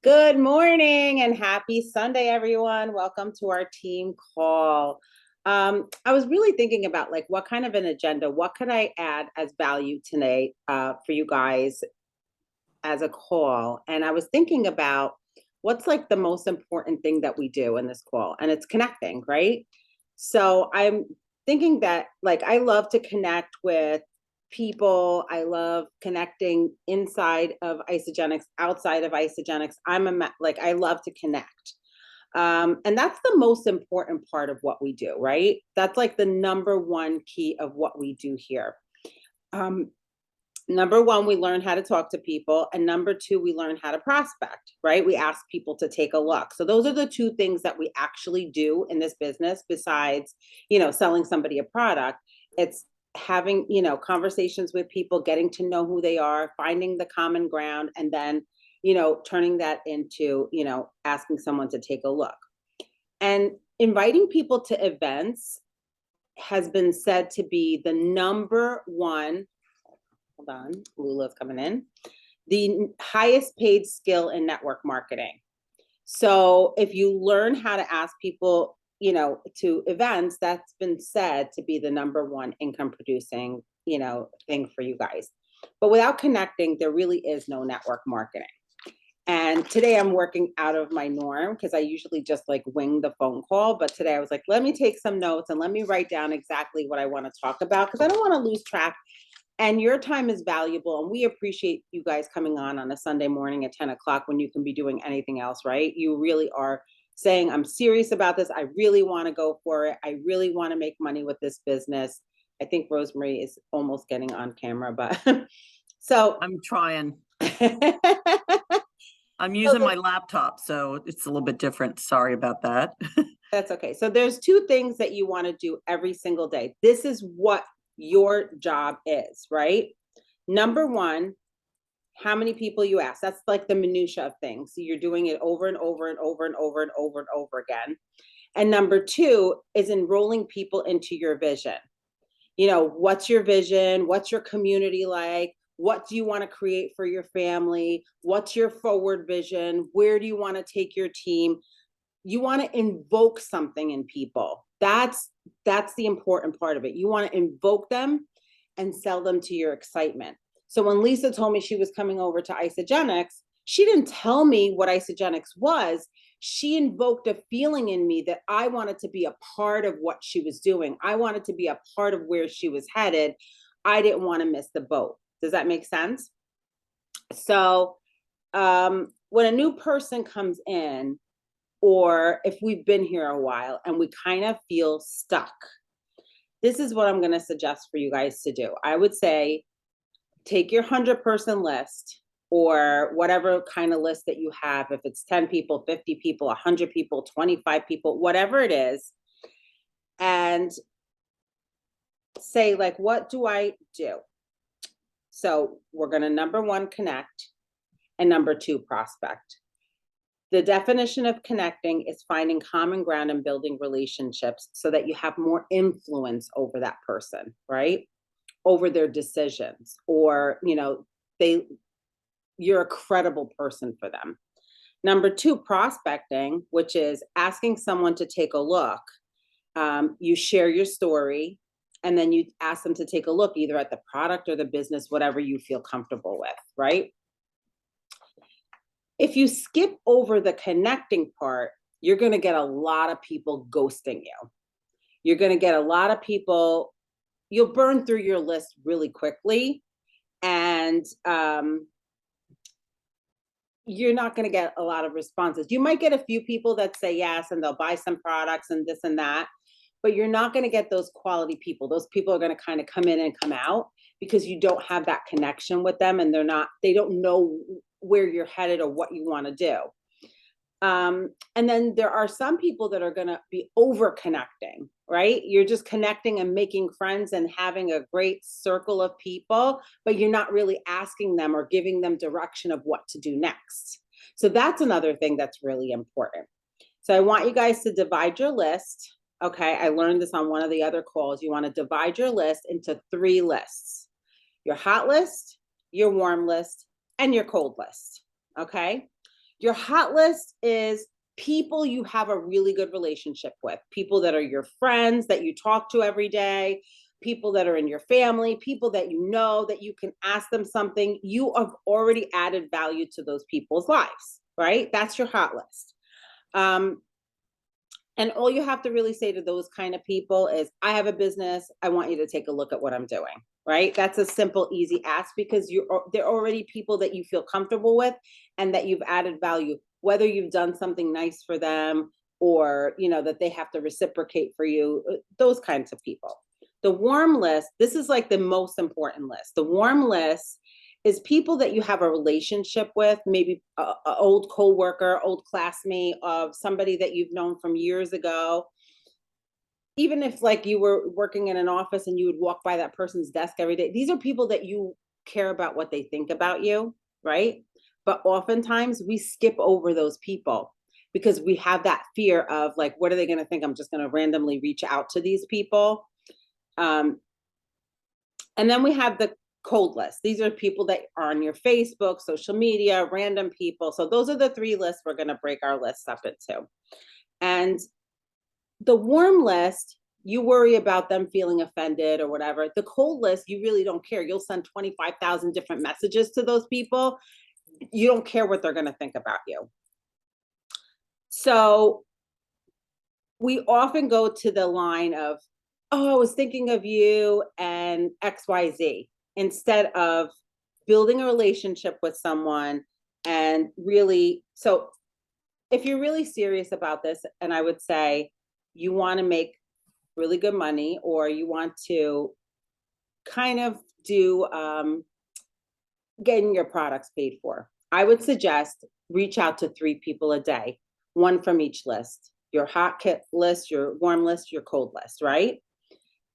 Good morning and happy Sunday, everyone. Welcome to our team call. I was really thinking about like what kind of an agenda, what could I add as value today for you guys as a call? And I was thinking about what's like the most important thing that we do in this call, and it's connecting, right? So I'm thinking that like I love to connect with people. I love connecting inside of isogenics, outside of isogenics. Like I love to connect. And that's the most important part of what we do, right? That's like the number one key of what we do here. Um, Number one, we learn how to talk to people. And number two, we learn how to prospect, right? We ask people to take a look. So those are the two things that we actually do in this business besides, selling somebody a product. It's having, conversations with people, getting to know who they are, finding the common ground, and then, turning that into, asking someone to take a look. And inviting people to events has been said to be the number one, hold on, Lula's coming in, the highest paid skill in network marketing. So if you learn how to ask people, to events, that's been said to be the number one income producing, thing for you guys. But without connecting, there really is no network marketing. And today I'm working out of my norm because I usually just like wing the phone call. But today I was like, let me take some notes and let me write down exactly what I want to talk about because I don't want to lose track. And your time is valuable. And we appreciate you guys coming on a Sunday morning at 10 o'clock when you can be doing anything else, right? You really are saying, I'm serious about this. I really want to go for it. I really want to make money with this business. I think Rosemary is almost getting on camera, but so. I'm trying. So I'm using my laptop, so it's a little bit different. Sorry about that. that's okay. So there's two things that you want to do every single day. This is what your job is, right? Number one, how many people you ask. That's like the minutia of things. So you're doing it over and over and over and over and over and over again. And number two is enrolling people into your vision. What's your vision? What's your community like? What do you want to create for your family? What's your forward vision? Where do you want to take your team? You want to invoke something in people. That's the important part of it. You want to invoke them and sell them to your excitement. So when Lisa told me she was coming over to Isogenics, she didn't tell me what Isogenics was. She invoked a feeling in me that I wanted to be a part of what she was doing. I wanted to be a part of where she was headed. I didn't want to miss the boat. Does that make sense? So when a new person comes in, or if we've been here a while and we kind of feel stuck, this is what I'm going to suggest for you guys to do. I would say take your 100-person list or whatever kind of list that you have. If it's 10 people, 50 people, 100 people, 25 people, whatever it is, and say, like, what do I do? So we're going to number one, connect, and number two, prospect. The definition of connecting is finding common ground and building relationships so that you have more influence over that person, right? Over their decisions, or, you're a credible person for them. Number two, prospecting, which is asking someone to take a look. You share your story, and then you ask them to take a look either at the product or the business, whatever you feel comfortable with, right? If you skip over the connecting part, you're going to get a lot of people ghosting you. You're going to get a lot of people, you'll burn through your list really quickly. And you're not going to get a lot of responses. You might get a few people that say yes, and they'll buy some products and this and that, but you're not going to get those quality people. Those people are going to kind of come in and come out because you don't have that connection with them, and they don't know where you're headed or what you want to do. And then there are some people that are going to be over connecting, right? You're just connecting and making friends and having a great circle of people, but you're not really asking them or giving them direction of what to do next. So that's another thing that's really important. So I want you guys to divide your list. Okay, I learned this on one of the other calls. You want to divide your list into 3 lists: your hot list, your warm list, and your cold list. Okay. Your hot list is people you have a really good relationship with, people that are your friends that you talk to every day, people that are in your family, people that you know that you can ask them something. You have already added value to those people's lives, right? That's your hot list. And all you have to really say to those kind of people is, I have a business. I want you to take a look at what I'm doing, right? That's a simple, easy ask because they're already people that you feel comfortable with and that you've added value, whether you've done something nice for them or, that they have to reciprocate for you, those kinds of people. The warm list, this is like the most important list. The warm list is people that you have a relationship with, maybe a old coworker, old classmate, of somebody that you've known from years ago. Even if like you were working in an office and you would walk by that person's desk every day, these are people that you care about what they think about you, right? But oftentimes we skip over those people because we have that fear of like, what are they going to think? I'm just going to randomly reach out to these people. And then we have the cold list. These are people that are on your Facebook, social media, random people. So those are the three lists we're going to break our lists up into. And the warm list, you worry about them feeling offended or whatever. The cold list, you really don't care. You'll send 25,000 different messages to those people. You don't care what they're going to think about you. So we often go to the line of, oh, I was thinking of you and XYZ, instead of building a relationship with someone. And really, so if you're really serious about this, and I would say you want to make really good money, or you want to kind of do getting your products paid for, I would suggest reach out to 3 people a day, one from each list: your hot kit list, your warm list, your cold list, right?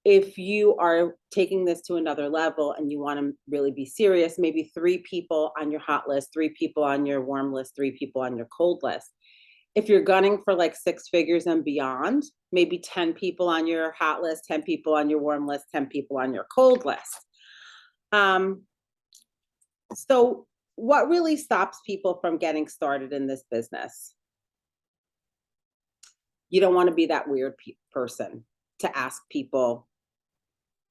If you are taking this to another level and you want to really be serious, maybe 3 people on your hot list, 3 people on your warm list, 3 people on your cold list. If you're gunning for like 6 figures and beyond, maybe 10 people on your hot list, 10 people on your warm list, 10 people on your cold list. So what really stops people from getting started in this business? You don't want to be that weird person to ask people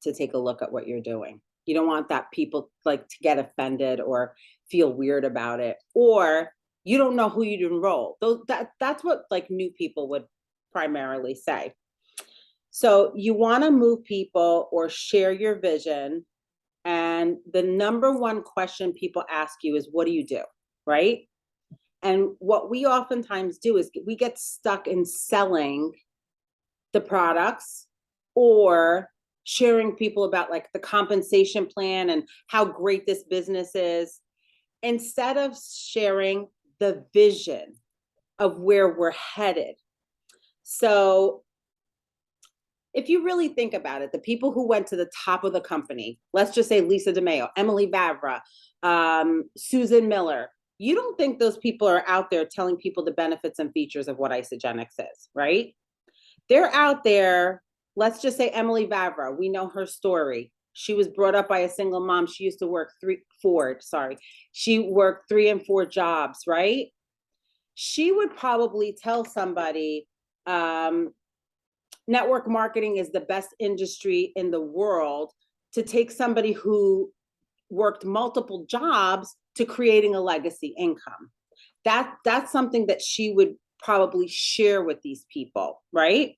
to take a look at what you're doing. You don't want that people like to get offended or feel weird about it, or you don't know who you'd enroll. That's what like new people would primarily say. So you want to move people or share your vision. And the number one question people ask you is, what do you do? Right? And what we oftentimes do is we get stuck in selling the products or sharing people about like the compensation plan and how great this business is, instead of sharing the vision of where we're headed. So if you really think about it, the people who went to the top of the company, let's just say Lisa DeMeo, Emily Vavra, Susan Miller, you don't think those people are out there telling people the benefits and features of what Isogenics is, right? They're out there. Let's just say Emily Vavra, we know her story. She was brought up by a single mom. She used to work She worked 3 and 4 jobs, right? She would probably tell somebody, network marketing is the best industry in the world, to take somebody who worked multiple jobs to creating a legacy income. That's something that she would probably share with these people, right?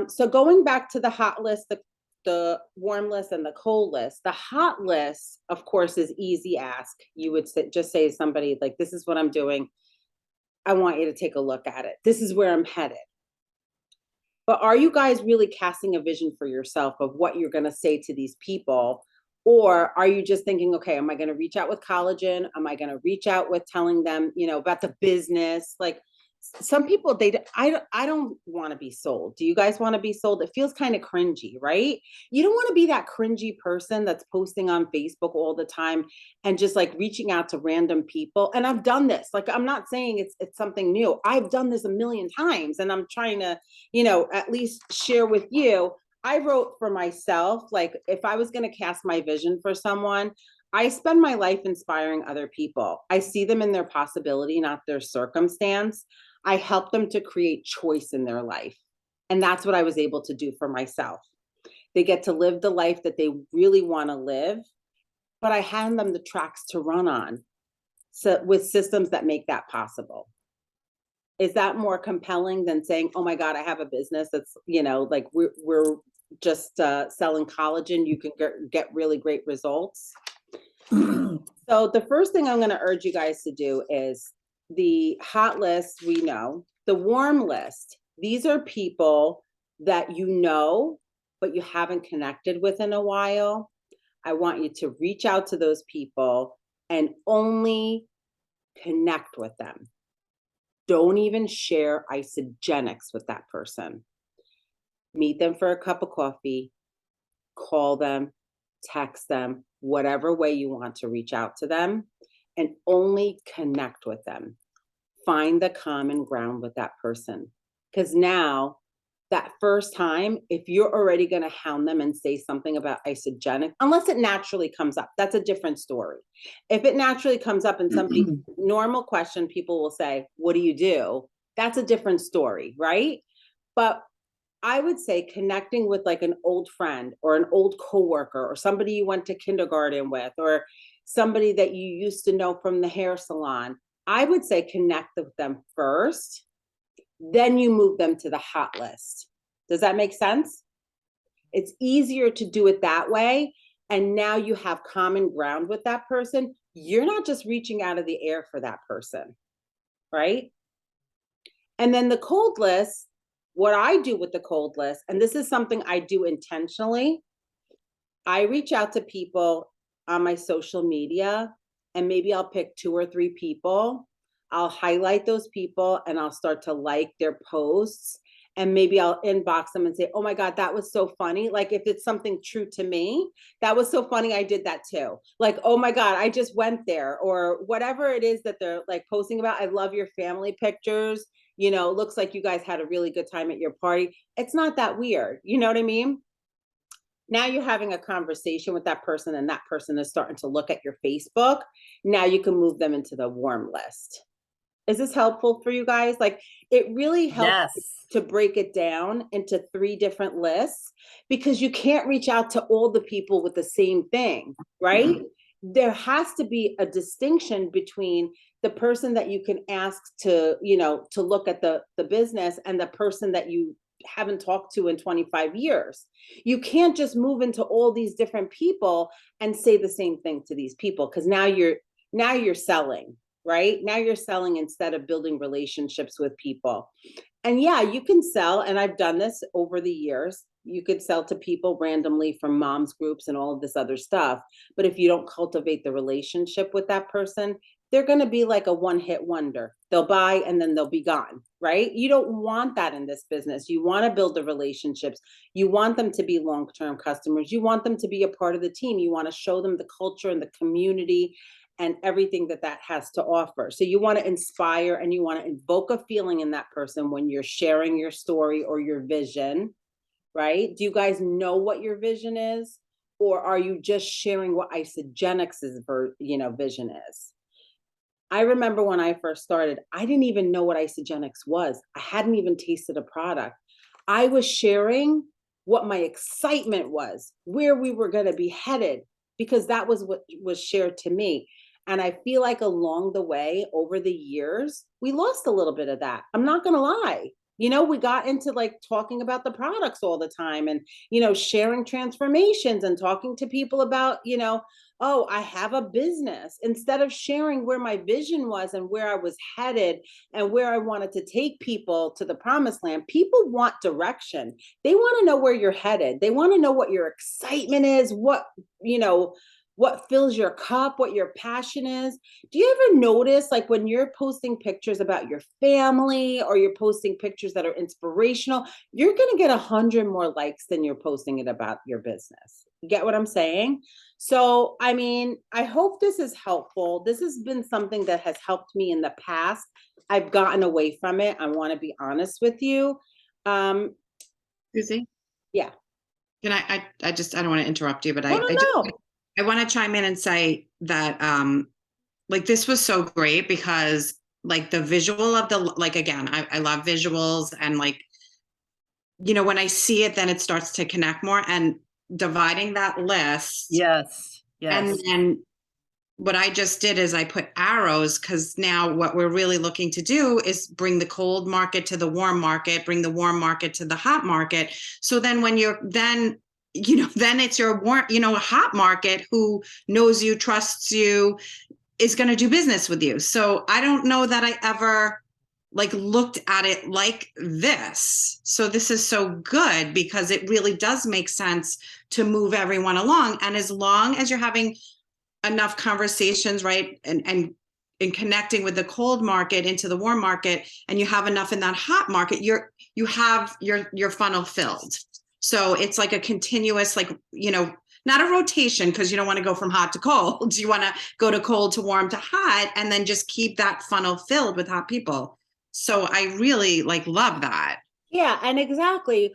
So going back to the hot list, the warm list and the cold list, the hot list, of course, is easy ask. You would just say to somebody like, this is what I'm doing. I want you to take a look at it. This is where I'm headed. But are you guys really casting a vision for yourself of what you're going to say to these people? Or are you just thinking, okay, am I going to reach out with collagen? Am I going to reach out with telling them, about the business? Like some people, I don't want to be sold. Do you guys want to be sold? It feels kind of cringy, right? You don't want to be that cringy person that's posting on Facebook all the time and just like reaching out to random people. And I've done this. Like, I'm not saying it's something new. I've done this a million times, and I'm trying to, at least share with you. I wrote for myself, like if I was going to cast my vision for someone, I spend my life inspiring other people. I see them in their possibility, not their circumstance. I help them to create choice in their life. And that's what I was able to do for myself. They get to live the life that they really want to live, but I hand them the tracks to run on, so with systems that make that possible. Is that more compelling than saying, oh my God, I have a business that's, like we're just selling collagen, you can get really great results? So the first thing I'm going to urge you guys to do is the hot list, we know, the warm list. These are people that you know, but you haven't connected with in a while. I want you to reach out to those people and only connect with them. Don't even share isogenics with that person. Meet them for a cup of coffee, call them, text them, whatever way you want to reach out to them, and only connect with them. Find the common ground with that person. Because now, that first time, if you're already going to hound them and say something about isogenic, unless it naturally comes up, that's a different story. If it naturally comes up and somebody, normal question, people will say, what do you do? That's a different story, right? But I would say connecting with like an old friend or an old coworker or somebody you went to kindergarten with or somebody that you used to know from the hair salon, I would say connect with them first, then you move them to the hot list. Does that make sense? It's easier to do it that way. And now you have common ground with that person. You're not just reaching out of the air for that person, right? And then the cold list, what I do with the cold list, and this is something I do intentionally, I reach out to people on my social media, and maybe I'll pick 2 or 3 people. I'll highlight those people and I'll start to like their posts. And maybe I'll inbox them and say, oh my God, that was so funny. Like if it's something true to me, that was so funny. I did that too. Like, oh my God, I just went there, or whatever it is that they're like posting about. I love your family pictures. Looks like you guys had a really good time at your party. It's not that weird. You know what I mean? Now you're having a conversation with that person and that person is starting to look at your Facebook. Now you can move them into the warm list. Is this helpful for you guys? Like it really helps Yes. to break it down into 3 different lists, because you can't reach out to all the people with the same thing, right? There has to be a distinction between the person that you can ask to, to look at the business and the person that you haven't talked to in 25 years. You can't just move into all these different people and say the same thing to these people, because now you're selling, right? Now you're selling instead of building relationships with people. And yeah, you can sell, and I've done this over the years. You could sell to people randomly from moms groups and all of this other stuff. But if you don't cultivate the relationship with that person, they're going to be like a one-hit wonder. They'll buy and then they'll be gone, right? You don't want that in this business. You want to build the relationships. You want them to be long-term customers. You want them to be a part of the team. You want to show them the culture and the community and everything that has to offer. So you want to inspire and you want to invoke a feeling in that person when you're sharing your story or your vision, right? Do you guys know what your vision is? Or are you just sharing what Isogenics's vision is? I remember when I first started, I didn't even know what Isogenics was. I hadn't even tasted a product. I was sharing what my excitement was, where we were going to be headed, because that was what was shared to me. And I feel like along the way, over the years, we lost a little bit of that. I'm not going to lie. We got into like talking about the products all the time and, sharing transformations and talking to people about, oh, I have a business, instead of sharing where my vision was and where I was headed and where I wanted to take people to the promised land. People want direction. They want to know where you're headed. They want to know what your excitement is, what fills your cup, what your passion is. Do you ever notice, like when you're posting pictures about your family or you're posting pictures that are inspirational, you're going to get 100 more likes than you're posting it about your business? You get what I'm saying? So, I mean, I hope this is helpful. This has been something that has helped me in the past. I've gotten away from it. I want to be honest with you. Susie, Yeah. can I don't want to interrupt you, but No, I no, do no. I want to chime in and say that like this was so great because like the visual of the like again, I love visuals and like when I see it, then it starts to connect more and dividing that list. Yes, And yes. then what I just did is I put arrows because now what we're really looking to do is bring the cold market to the warm market, bring the warm market to the hot market. So then when you're then then it's your warm, a hot market who knows you, trusts you, is going to do business with you. So I don't know that I ever like looked at it like this. So this is so good because it really does make sense to move everyone along. And as long as you're having enough conversations, right? And in connecting with the cold market into the warm market, and you have enough in that hot market, you have your funnel filled. So it's like a continuous, like, not a rotation because you don't want to go from hot to cold. You want to go to cold to warm to hot and then just keep that funnel filled with hot people. So I really like love that. Yeah, and exactly.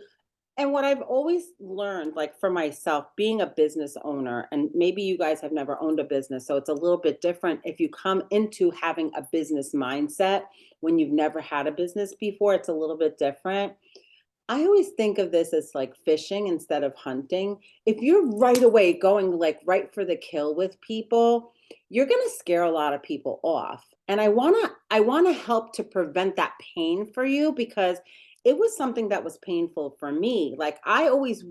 And what I've always learned, like for myself, being a business owner, and maybe you guys have never owned a business, so it's a little bit different if you come into having a business mindset when you've never had a business before, it's a little bit different. I always think of this as like fishing instead of hunting. If you're right away going like right for the kill with people, you're going to scare a lot of people off. And I want to help to prevent that pain for you because it was something that was painful for me. Like I always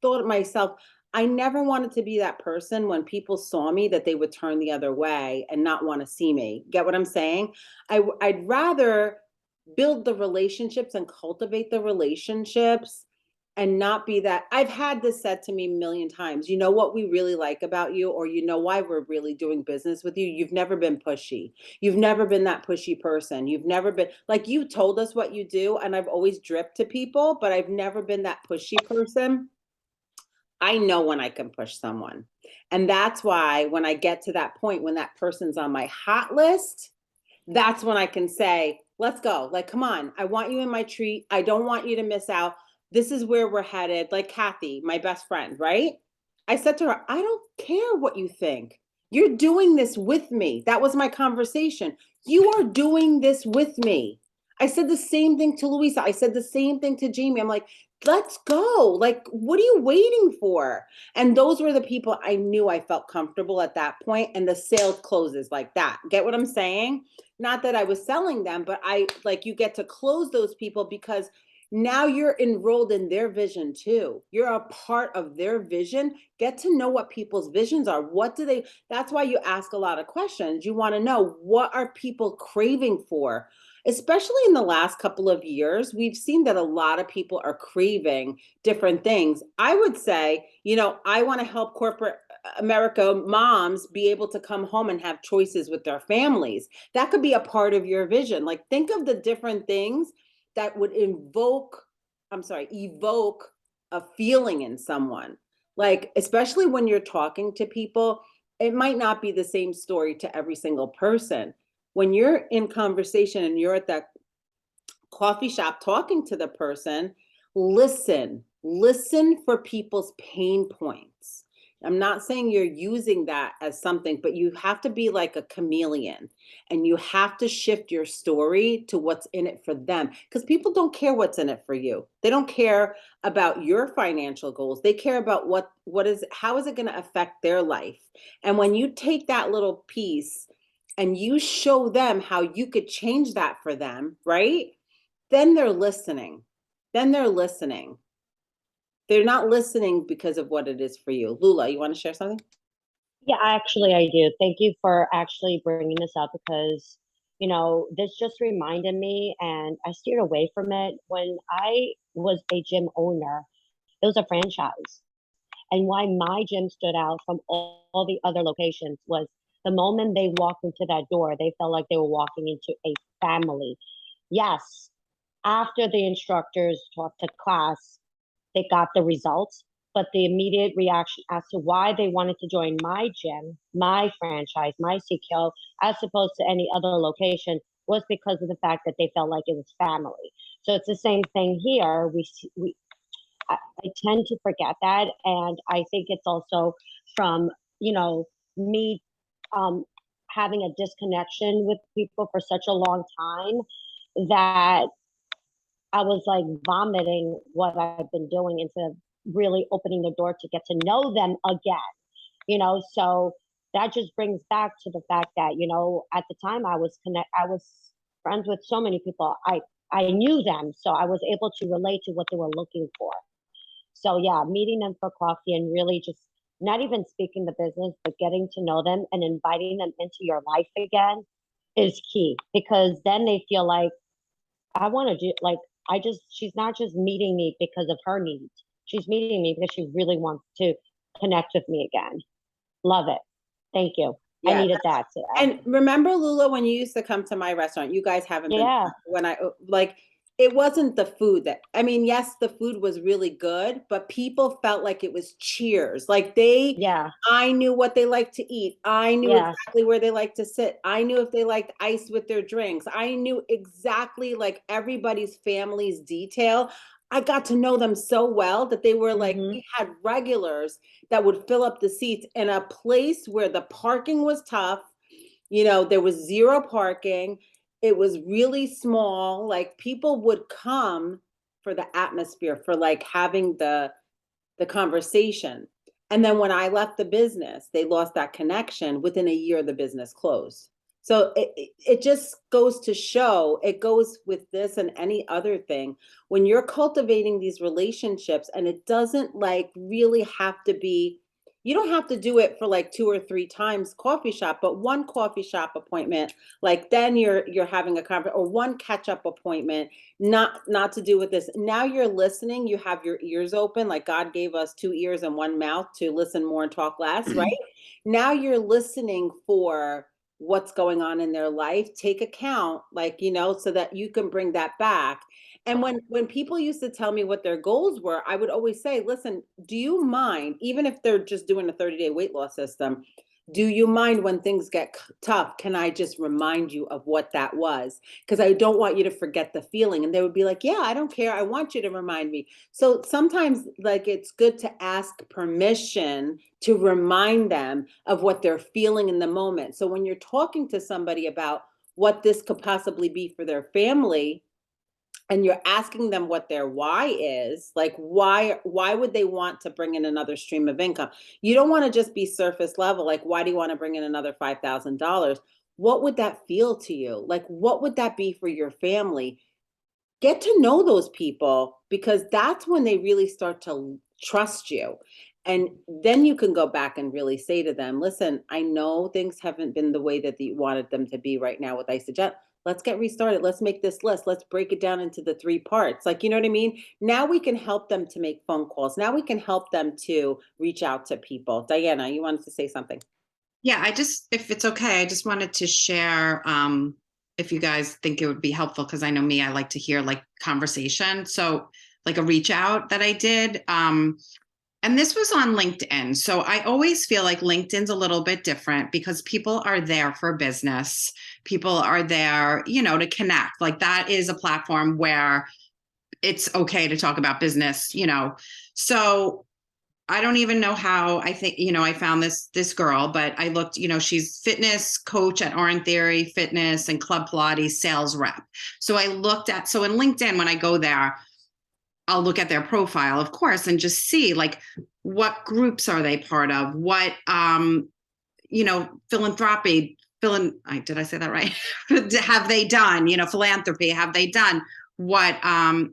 thought of myself, I never wanted to be that person when people saw me that they would turn the other way and not want to see me. Get what I'm saying? I'd rather build the relationships and cultivate the relationships and not be that. I've had this said to me a million times. You know what we really like about you, or you know why we're really doing business with you? You've never been pushy. You've never been that pushy person. You've never been like you told us what you do, and I've always dripped to people, but I've never been that pushy person. I know when I can push someone. And that's why when I get to that point when that person's on my hot list, that's when I can say, let's go. Like, come on. I want you in my treat. I don't want you to miss out. This is where we're headed. Like Kathy, my best friend, right? I said to her, I don't care what you think. You're doing this with me. That was my conversation. You are doing this with me. I said the same thing to Louisa. I said the same thing to Jamie. I'm like, let's go. Like, what are you waiting for? And those were the people I knew I felt comfortable at that point, and the sale closes like that. Get what I'm saying? Not that I was selling them, but I like you get to close those people because now you're enrolled in their vision too. You're a part of their vision. Get to know what people's visions are. What do they, that's why you ask a lot of questions. You want to know what are people craving for? Especially in the last couple of years, we've seen that a lot of people are craving different things. I would say, I want to help corporate America moms be able to come home and have choices with their families. That could be a part of your vision. Like think of the different things that would evoke a feeling in someone. Like, especially when you're talking to people, it might not be the same story to every single person. When you're in conversation and you're at that coffee shop talking to the person, listen for people's pain points. I'm not saying you're using that as something, but you have to be like a chameleon and you have to shift your story to what's in it for them because people don't care what's in it for you. They don't care about your financial goals. They care about how is it going to affect their life. And when you take that little piece and you show them how you could change that for them, right? Then they're listening. Then they're listening. They're not listening because of what it is for you. Lula, you want to share something? Yeah, actually, I do. Thank you for actually bringing this up because, this just reminded me and I steered away from it when I was a gym owner. It was a franchise. And why my gym stood out from all the other locations was the moment they walked into that door, they felt like they were walking into a family. Yes, after the instructors taught the class, they got the results, but the immediate reaction as to why they wanted to join my gym, my franchise, my CKO, as opposed to any other location, was because of the fact that they felt like it was family. So it's the same thing here. I tend to forget that, and I think it's also from me having a disconnection with people for such a long time that I was like vomiting what I've been doing instead of really opening the door to get to know them again. So that just brings back to the fact that, at the time I was friends with so many people. I knew them, so I was able to relate to what they were looking for. So yeah, meeting them for coffee and really just not even speaking the business, but getting to know them and inviting them into your life again is key, because then they feel like I want to do, like, she's not just meeting me because of her needs. She's meeting me because she really wants to connect with me again. Love it. Thank you. I Yeah. needed that today. And remember, Lula, when you used to come to my restaurant, you guys haven't been Yeah. when like, it wasn't the food yes, the food was really good, but people felt like it was Cheers. Like Yeah. I knew what they liked to eat. I knew Yes. exactly where they liked to sit. I knew if they liked ice with their drinks. I knew exactly like everybody's family's detail. I got to know them so well that they were like, we had regulars that would fill up the seats in a place where the parking was tough. There was zero parking. It was really small. Like people would come for the atmosphere, for like having the conversation. And then when I left the business, they lost that connection. Within a year, the business closed. So it just goes to show, it goes with this and any other thing. When you're cultivating these relationships, and it doesn't like really have to be, you don't have to do it for like 2 or 3 times coffee shop, but one coffee shop appointment, like then you're having a conference, or one catch up appointment, not to do with this. Now you're listening, you have your ears open, like God gave us 2 ears and 1 mouth to listen more and talk less, right? Now you're listening for what's going on in their life, take account, like, so that you can bring that back. And when people used to tell me what their goals were, I would always say, listen, do you mind, even if they're just doing a 30-day weight loss system, do you mind when things get tough? Can I just remind you of what that was? Because I don't want you to forget the feeling. And they would be like, yeah, I don't care. I want you to remind me. So sometimes like it's good to ask permission to remind them of what they're feeling in the moment. So when you're talking to somebody about what this could possibly be for their family, and you're asking them what their why is, like why would they want to bring in another stream of income? You don't want to just be surface level, like why do you want to bring in another $5,000? What would that feel to you? Like what would that be for your family? Get to know those people, because that's when they really start to trust you. And then you can go back and really say to them, listen, I know things haven't been the way that you wanted them to be right now with IsoJet. Let's get restarted. Let's make this list. Let's break it down into the 3 parts. Like, you know what I mean? Now we can help them to make phone calls. Now we can help them to reach out to people. Diana, you wanted to say something. Yeah, if it's okay, I just wanted to share, if you guys think it would be helpful, because I know me, I like to hear like conversation. So like a reach out that I did. And this was on LinkedIn. So I always feel like LinkedIn's a little bit different because people are there for business. People are there, to connect. Like that is a platform where it's okay to talk about business, So I don't even know how. I think, I found this girl, but I looked, she's fitness coach at Orange Theory Fitness and Club Pilates sales rep. So in LinkedIn, when I go there, I'll look at their profile, of course, and just see like what groups are they part of? What, philanthropy, did I say that right? Have they done, philanthropy? Have they done what,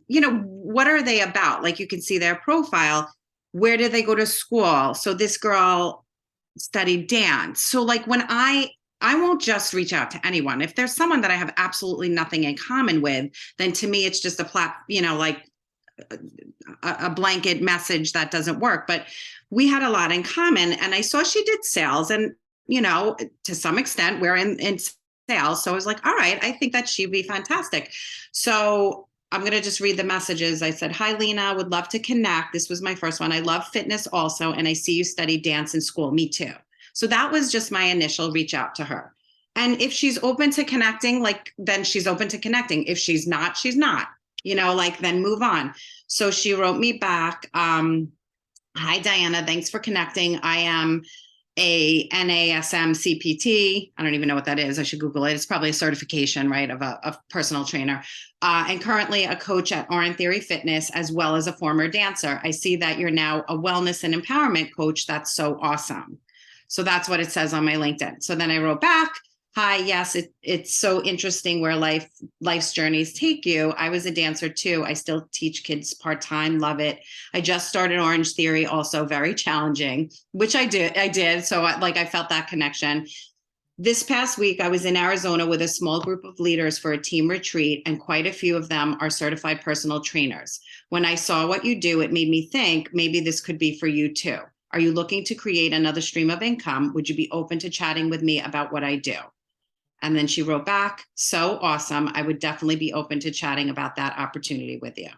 what are they about? Like you can see their profile. Where did they go to school? So this girl studied dance. So like when I won't just reach out to anyone. If there's someone that I have absolutely nothing in common with, then to me, it's just like a blanket message that doesn't work. But we had a lot in common, and I saw she did sales, and to some extent we're in sales. So I was like, all right, I think that she'd be fantastic. So I'm going to just read the messages. I said, hi, Lena, would love to connect. This was my first one. I love fitness also, and I see you study dance in school. Me too. So that was just my initial reach out to her. And if she's open to connecting, then she's open to connecting. If she's not, she's not. Then move on. So she wrote me back, hi, Diana, thanks for connecting. I am a NASM CPT. I don't even know what that is. I should Google it. It's probably a certification, right, of a personal trainer. And currently a coach at Orange Theory Fitness, as well as a former dancer. I see that you're now a wellness and empowerment coach. That's so awesome. So that's what it says on my LinkedIn. So then I wrote back, hi, yes, it's so interesting where life's journeys take you. I was a dancer too. I still teach kids part-time, love it. I just started Orange Theory, also very challenging, which I did. So I felt that connection. This past week, I was in Arizona with a small group of leaders for a team retreat, and quite a few of them are certified personal trainers. When I saw what you do, it made me think maybe this could be for you too. Are you looking to create another stream of income? Would you be open to chatting with me about what I do? And then she wrote back, so awesome. I would definitely be open to chatting about that opportunity with you.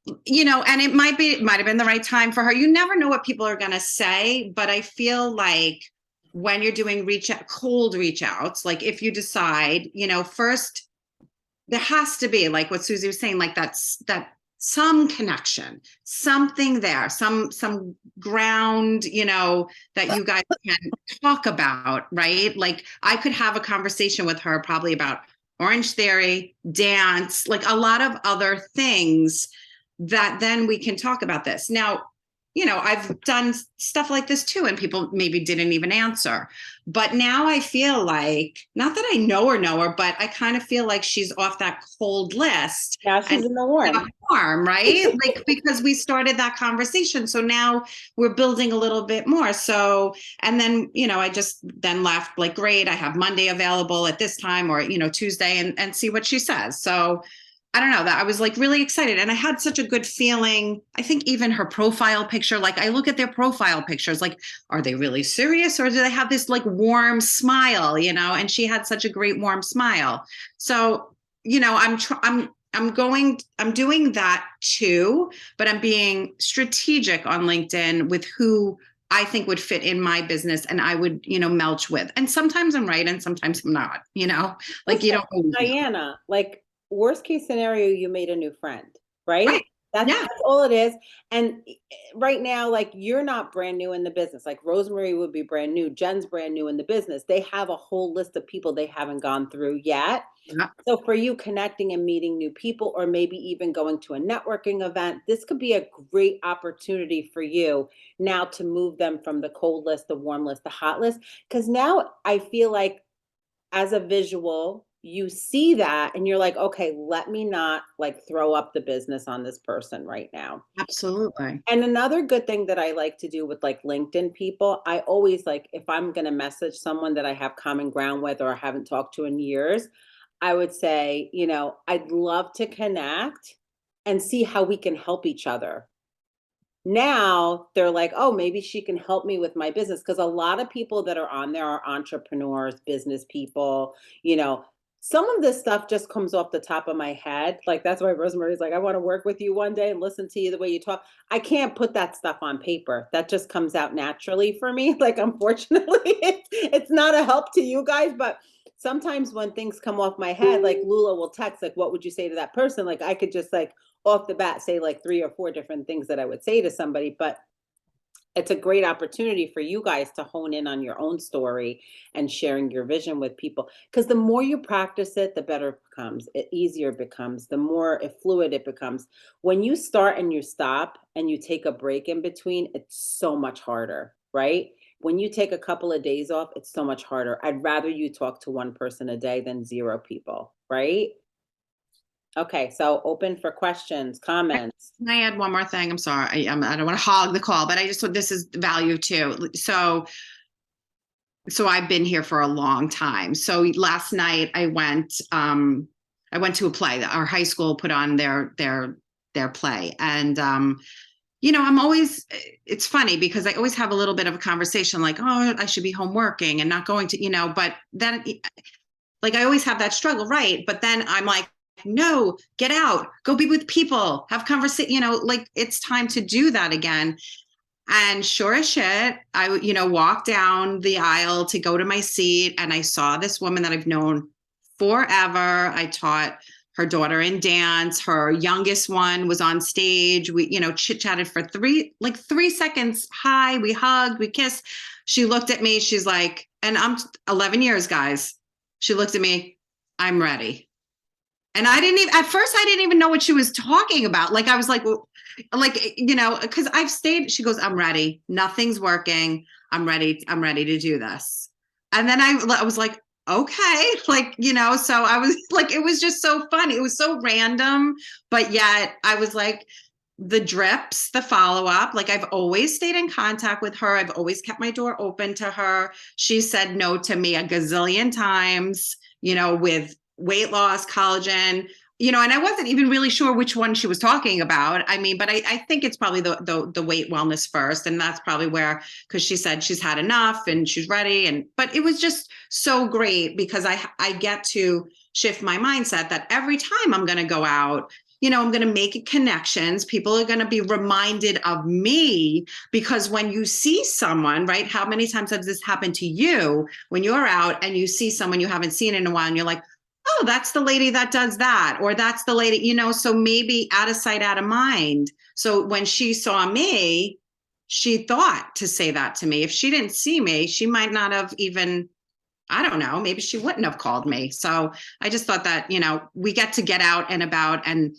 And it might have been the right time for her. You never know what people are going to say, but I feel like when you're doing cold reach outs, like if you decide, first there has to be, like what Susie was saying, like that some connection, something there, some ground, that you guys can talk about, right? Like I could have a conversation with her probably about Orange Theory, dance, like a lot of other things that then we can talk about this. Now, I've done stuff like this too, and people maybe didn't even answer. But now I feel like, not that I know her, but I kind of feel like she's off that cold list. Now she's in the warm. Right? Like, because we started that conversation. So now we're building a little bit more. So, and then, I just then left like, great, I have Monday available at this time, or, Tuesday, and see what she says. So I don't know, that I was like really excited, and I had such a good feeling. I think even her profile picture, like I look at their profile pictures, like, are they really serious, or do they have this like warm smile, and she had such a great warm smile. So, I'm doing that too, but I'm being strategic on LinkedIn with who I think would fit in my business and I would, melch with. And sometimes I'm right and sometimes I'm not, like, you don't. Diana, like, worst case scenario, you made a new friend, right? Right. That's all it is. And right now, like, you're not brand new in the business. Like Rosemary would be brand new. Jen's brand new in the business. They have a whole list of people they haven't gone through yet. Yeah. So for you, connecting and meeting new people, or maybe even going to a networking event, this could be a great opportunity for you now to move them from the cold list, the warm list, the hot list. Because now I feel like, as a visual, you see that and you're like, okay, let me not like throw up the business on this person right now. Absolutely. And another good thing that I like to do with like LinkedIn people, I always like, if I'm going to message someone that I have common ground with or I haven't talked to in years, I would say, I'd love to connect and see how we can help each other. Now they're like, oh, maybe she can help me with my business. Because a lot of people that are on there are entrepreneurs, business people, some of this stuff just comes off the top of my head. Like, that's why Rosemary's like, I want to work with you one day and listen to you the way you talk. I can't put that stuff on paper. That just comes out naturally for me. Like, unfortunately, it's not a help to you guys, but sometimes when things come off my head, like Lula will text, like, what would you say to that person? Like, I could just like off the bat say like 3 or 4 different things that I would say to somebody, but it's a great opportunity for you guys to hone in on your own story and sharing your vision with people. Because the more you practice it, the better it becomes, it easier it becomes, the more fluid it becomes. When you start and you stop and you take a break in between, it's so much harder, right? When you take a couple of days off, it's so much harder. I'd rather you talk to one person a day than 0 people, right? Okay, so open for questions, comments. Can I add one more thing? I'm sorry. I don't want to hog the call, but I just thought this is value too. So I've been here for a long time. So last night I went to a play that our high school put on their play. And I'm always, it's funny because I always have a little bit of a conversation like, oh, I should be home working and not going to, but then like I always have that struggle, right? But then I'm like, no, get out, go be with people, have conversation, like it's time to do that again. And sure as shit, I, walked down the aisle to go to my seat and I saw this woman that I've known forever. I taught her daughter in dance. Her youngest one was on stage. We, chit-chatted for 3 seconds. Hi, we hugged, we kissed. She looked at me. She's like, and I'm 11 years, guys. She looked at me, I'm ready. And at first I didn't even know what she was talking about. Like, I was like, well, because I've stayed, she goes, I'm ready. Nothing's working. I'm ready. I'm ready to do this. And then I was like, okay, so I was like, it was just so fun. It was so random, but yet I was like, the drips, the follow-up, like I've always stayed in contact with her. I've always kept my door open to her. She said no to me a gazillion times, with weight loss, collagen, and I wasn't even really sure which one she was talking about. I mean, but I think it's probably the weight wellness first. And that's probably where, because she said she's had enough and she's ready. But it was just so great because I get to shift my mindset that every time I'm going to go out, I'm going to make connections. People are going to be reminded of me because when you see someone, right? How many times has this happened to you when you're out and you see someone you haven't seen in a while and you're like, oh, that's the lady that does that, or that's the lady, so maybe out of sight, out of mind. So when she saw me, she thought to say that to me. If she didn't see me, she might not have even, I don't know, maybe she wouldn't have called me. So I just thought that, we get to get out and about and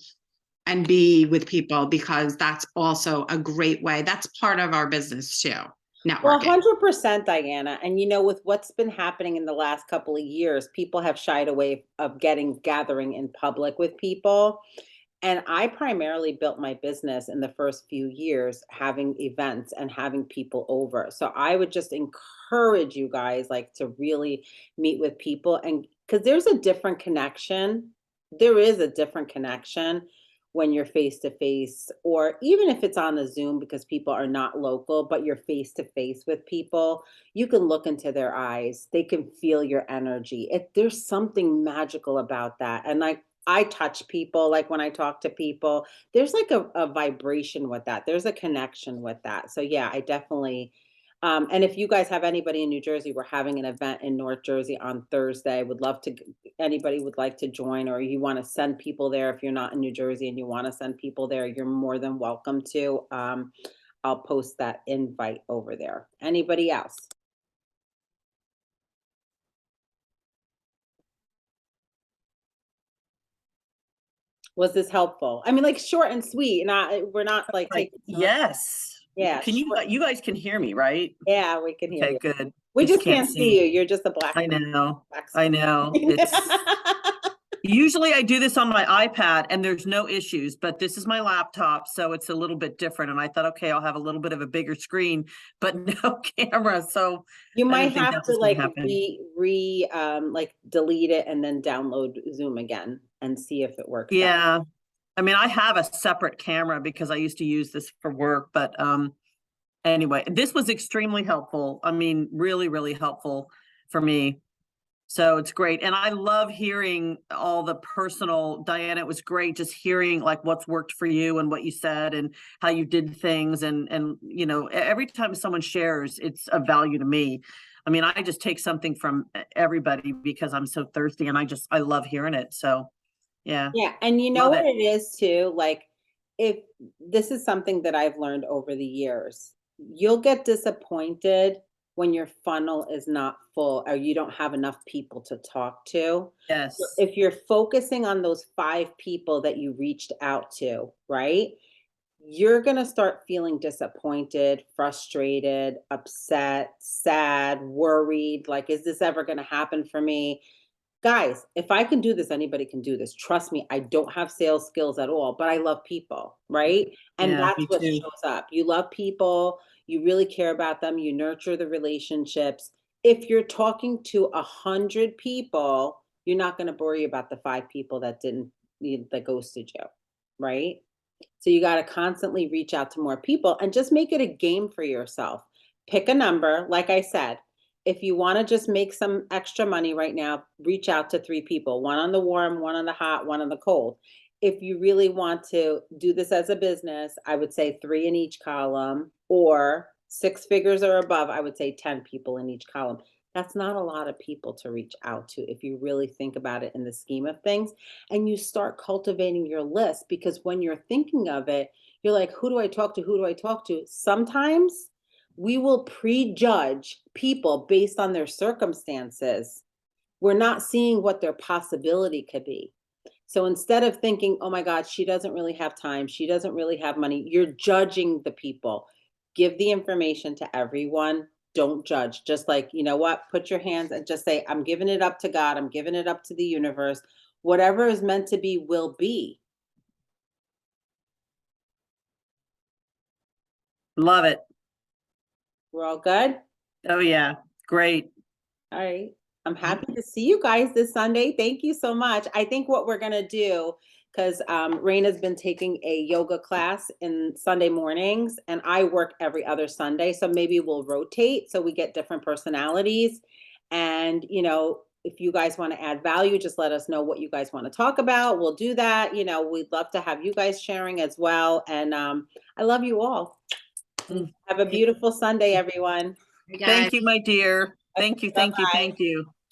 be with people because that's also a great way. That's part of our business too. Well, Networking. 100%, Diana. And with what's been happening in the last couple of years, people have shied away of gathering in public with people. And I primarily built my business in the first few years having events and having people over. So I would just encourage you guys like to really meet with people, and because there's a different connection. There is a different connection when you're face to face, or even if it's on a Zoom because people are not local, but you're face to face with people. You can look into their eyes. They can feel your energy. There's something magical about that. And like I touch people, like when I talk to people, there's like a vibration with that. There's a connection with that. So yeah, I definitely and if you guys have anybody in New Jersey, we're having an event in North Jersey on Thursday. Would love to, anybody would like to join, or you want to send people there. If you're not in New Jersey and you want to send people there, you're more than welcome to. I'll post that invite over there. Anybody else? Was this helpful? I mean, like short and sweet. We're not like taking. Yes. Yeah. Can you guys can hear me, right? Yeah, we can hear Okay, you. good. We just can't see you. You're just a black. I know. Black I know. Usually I do this on my iPad and there's no issues, but this is my laptop, so it's a little bit different. And I thought, okay, I'll have a little bit of a bigger screen, but no camera. So You I might didn't think have that to was gonna like happen. like delete it and then download Zoom again and see if it works out. Yeah. I mean, I have a separate camera because I used to use this for work, but anyway, this was extremely helpful. I mean, really, really helpful for me. So it's great. And I love hearing all the personal, Diana, it was great just hearing like what's worked for you and what you said and how you did things. And every time someone shares, it's of value to me. I mean, I just take something from everybody because I'm so thirsty and I love hearing it. So yeah. Yeah. And you know Love what it. it is too? Like if this is something that I've learned over the years, you'll get disappointed when your funnel is not full or you don't have enough people to talk to. Yes. If you're focusing on those 5 people that you reached out to, right? You're going to start feeling disappointed, frustrated, upset, sad, worried. Like, is this ever going to happen for me? Guys, if I can do this, anybody can do this. Trust me, I don't have sales skills at all, but I love people, right? And Yeah, that's me what too. shows up. You love people, you really care about them, you nurture the relationships. If you're talking to 100 people, you're not going to worry about the 5 people that ghosted you, right? So you got to constantly reach out to more people and just make it a game for yourself. Pick a number. Like I said, if you want to just make some extra money right now, reach out to 3 people, one on the warm, one on the hot, one on the cold. If you really want to do this as a business, I would say 3 in each column, or 6 figures or above, I would say 10 people in each column. That's not a lot of people to reach out to if you really think about it in the scheme of things. And you start cultivating your list, because when you're thinking of it, you're like, who do I talk to? Who do I talk to? Sometimes we will prejudge people based on their circumstances. We're not seeing what their possibility could be. So instead of thinking, oh my God, she doesn't really have time, she doesn't really have money, you're judging the people. Give the information to everyone. Don't judge. Just like, you know what? Put your hands and just say, I'm giving it up to God. I'm giving it up to the universe. Whatever is meant to be will be. Love it. We're all good? Oh, yeah. Great. All right. I'm happy to see you guys this Sunday. Thank you so much. I think what we're going to do, because Raina's been taking a yoga class in Sunday mornings, and I work every other Sunday. So maybe we'll rotate so we get different personalities. And, you know, if you guys want to add value, just let us know what you guys want to talk about. We'll do that. You know, we'd love to have you guys sharing as well. And I love you all. Have a beautiful Sunday, everyone. You guys. Thank you, my dear. Thank you. Thank you. Bye-bye. Thank you.